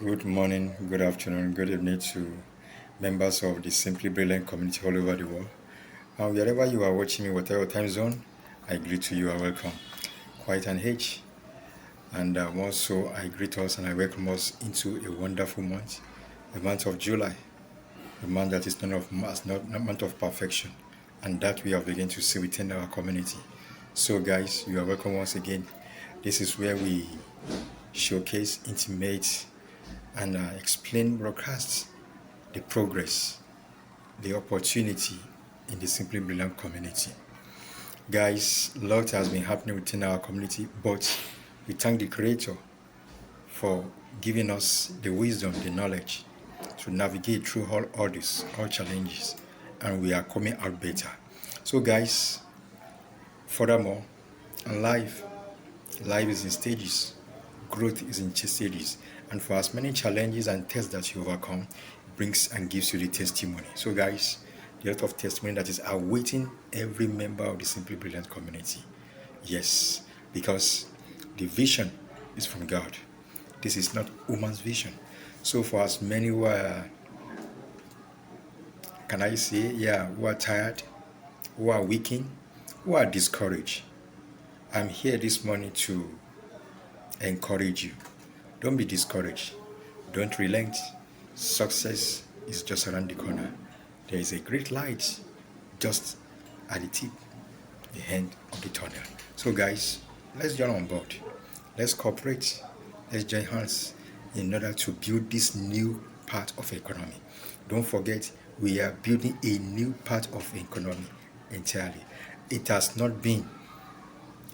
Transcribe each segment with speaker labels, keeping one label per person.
Speaker 1: Good morning, good afternoon, good evening to members of the Simply Brilliant community all over the world. Wherever you are watching me, whatever time zone, I greet you are welcome. Quite an age. And also, I greet us and I welcome us into a wonderful month, the month of July, a month that is not a month of perfection, and that we have begun to see within our community. So, guys, you are welcome once again. This is where we showcase, intimate, and explain, broadcast the progress, the opportunity in the Simply Brilliant community. Guys, a lot has been happening within our community, but we thank the Creator for giving us the wisdom, the knowledge to navigate through all this, all challenges, and we are coming out better. So, guys, furthermore, in life is in stages, growth is in stages, and for as many challenges and tests that you overcome, brings and gives you the testimony. So, guys, the lot of testimony that is awaiting every member of the Simply Brilliant community. Yes, because the vision is from God. This is not woman's vision. So, for as many who are, who are tired, who are weakened, who are discouraged, I'm here this morning to encourage you. Don't be discouraged. Don't relent. Success is just around the corner. There is a great light just at the tip, the end of the tunnel. So, guys, let's join on board. Let's cooperate. Let's join hands in order to build this new part of economy. Don't forget, we are building a new part of economy entirely. It has not been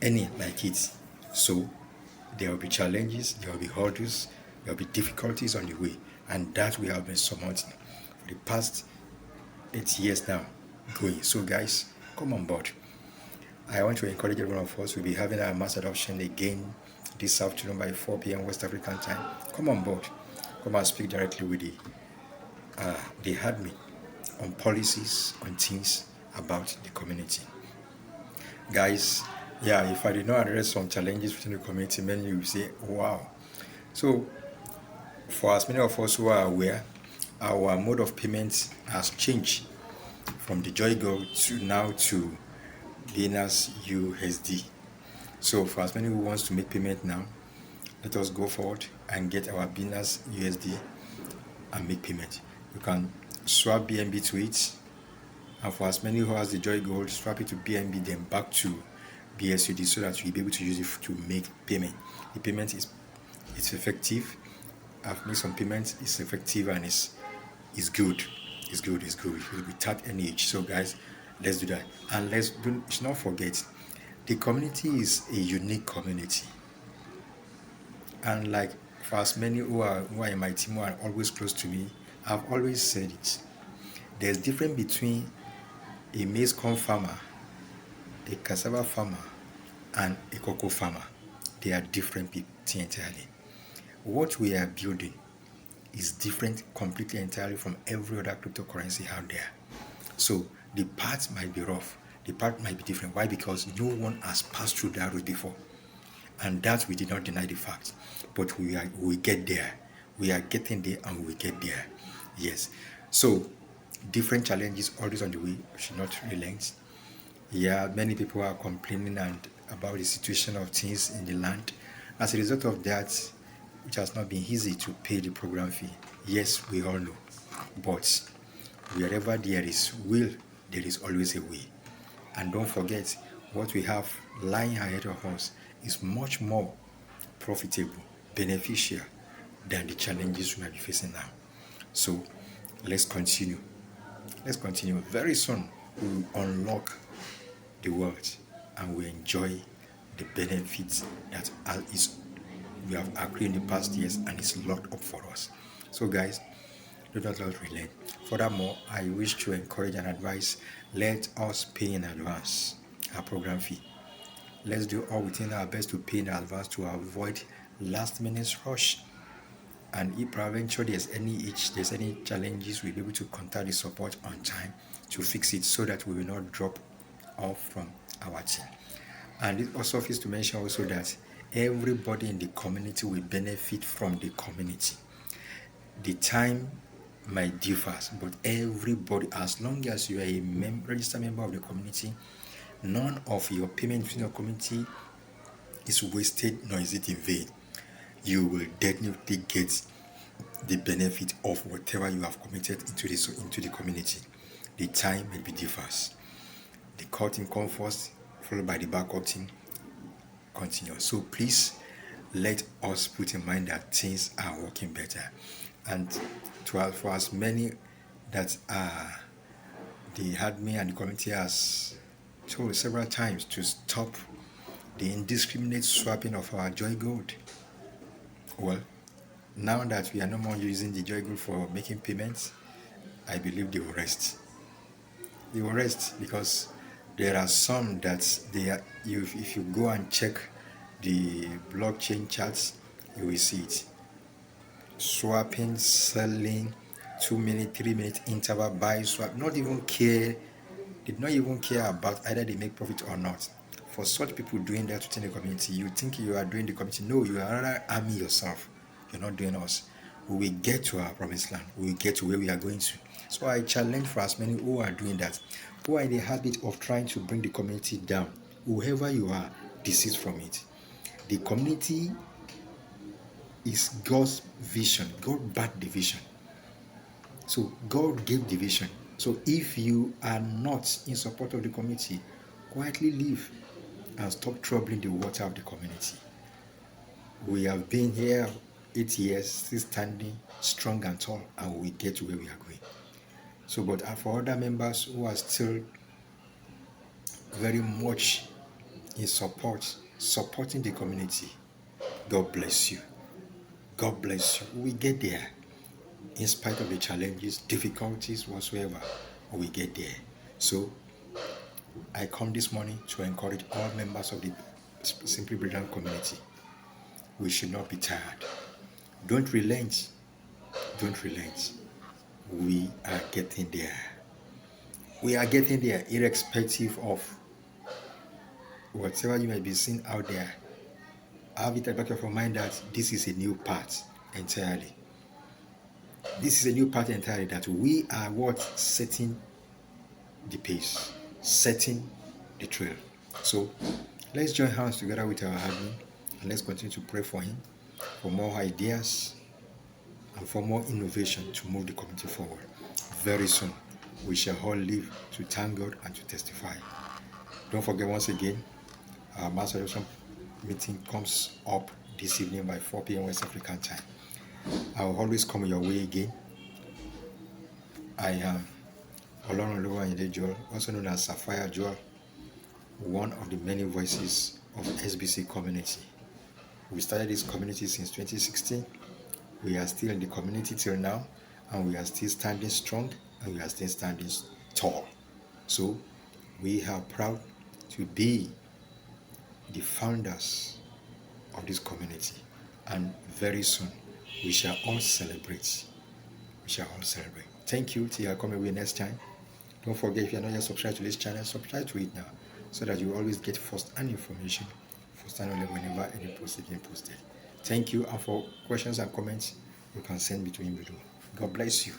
Speaker 1: any like it. So, there will be challenges, there will be hurdles, there will be difficulties on the way, and that we have been surmounting for the past 8 years now going. So, guys, come on board. I want to encourage every one of us. We'll be having our mass adoption again this afternoon by 4 p.m. West African time. Come on board. Come and speak directly with the admin on policies, on things about the community. Guys, if I did not address some challenges within the community, many will say, wow. So, for as many of us who are aware, our mode of payment has changed from the Joy Gold to Binance USD. So, for as many who wants to make payment now, let us go forward and get our Binance USD and make payment. You can swap BNB to it, and for as many who has the Joy Gold, swap it to BNB, then back to BSUD, so that you'll be able to use it to make payment. The payment is effective. I've made some payments. It's effective and it's good. It's good. Without any age. So, guys, let's do that. And let's not forget, the community is a unique community. And like for as many who are in my team who are always close to me, I've always said it. There's difference between a maize corn farmer, a cassava farmer, and a cocoa farmer. They are different people entirely. What we are building is different completely entirely from every other cryptocurrency out there. So the path might be rough, the path might be different. Why? Because no one has passed through that route before. And that we did not deny the fact. But we get there. We are getting there and we get there. Yes. So different challenges always on the way. We should not relent. Many people are complaining about the situation of things in the land. As a result of that, it has not been easy to pay the program fee. Yes, we all know. But wherever there is will, there is always a way. And don't forget, what we have lying ahead of us is much more profitable, beneficial than the challenges we might be facing now. So let's continue. Very soon we will unlock the world and we enjoy the benefits that we have accrued in the past years and it's locked up for us. So, guys, do not relent. Furthermore, I wish to encourage and advise, let us pay in advance our program fee. Let's do all within our best to pay in advance to avoid last minute rush. And if peradventure there's any challenges, we'll be able to contact the support on time to fix it so that we will not drop off from our team. And it also feels to mention also that everybody in the community will benefit from the community. The time might differ, but everybody, as long as you are a registered member of the community, none of your payment in your community is wasted nor is it in vain. You will definitely get the benefit of whatever you have committed into the community. The time may be differs. The core team come first, followed by the backup team continue. So please let us put in mind that things are working better. And for as many that the admin and the community has told several times to stop the indiscriminate swapping of our joy gold. Well, now that we are no more using the joy gold for making payments, I believe they will rest. They will rest because there are some that if you go and check the blockchain charts, you will see it. Swapping, selling, 2 minute, 3 minute interval, buy, swap, did not even care about either they make profit or not. For such people doing that within the community, you think you are doing the community. No, you are rather arming yourself. You're not doing us. We will get to our promised land. We will get to where we are going to. So I challenge for as many who are doing that, who are in the habit of trying to bring the community down. Whoever you are, desist from it. The community is God's vision. God backed the vision. So God gave the vision. So if you are not in support of the community, quietly leave and stop troubling the water of the community. We have been here 8 years, still standing strong and tall, and we get to where we are going. So, but for other members who are still very much in supporting the community, God bless you. God bless you. We get there. In spite of the challenges, difficulties, whatsoever, we get there. So, I come this morning to encourage all members of the Simply Brilliant community. We should not be tired. Don't relent. Don't relent. We are getting there. We are getting there, irrespective of whatever you might be seeing out there. Have it at the back of your mind that this is a new path entirely. This is a new path entirely that we are setting the pace, setting the trail. So let's join hands together with our admin and let's continue to pray for him, for more ideas and for more innovation to move the community forward. Very soon, we shall all live to thank God and to testify. Don't forget once again, our mass adoption meeting comes up this evening by 4 p.m. West African time. I will always come your way again. I am Olorunlowo Joel, also known as Sapphire Joel, one of the many voices of SBC Community. We started this community since 2016. We are still in the community till now, and we are still standing strong, and we are still standing tall. So we are proud to be the founders of this community, and very soon we shall all celebrate. Thank you till I come away next time. Don't forget, if you are not yet subscribed to this channel, subscribe to it now so that you always get first-hand information, first-hand knowledge whenever any post is being posted. Thank you, and for questions and comments, you can send between below. God bless you.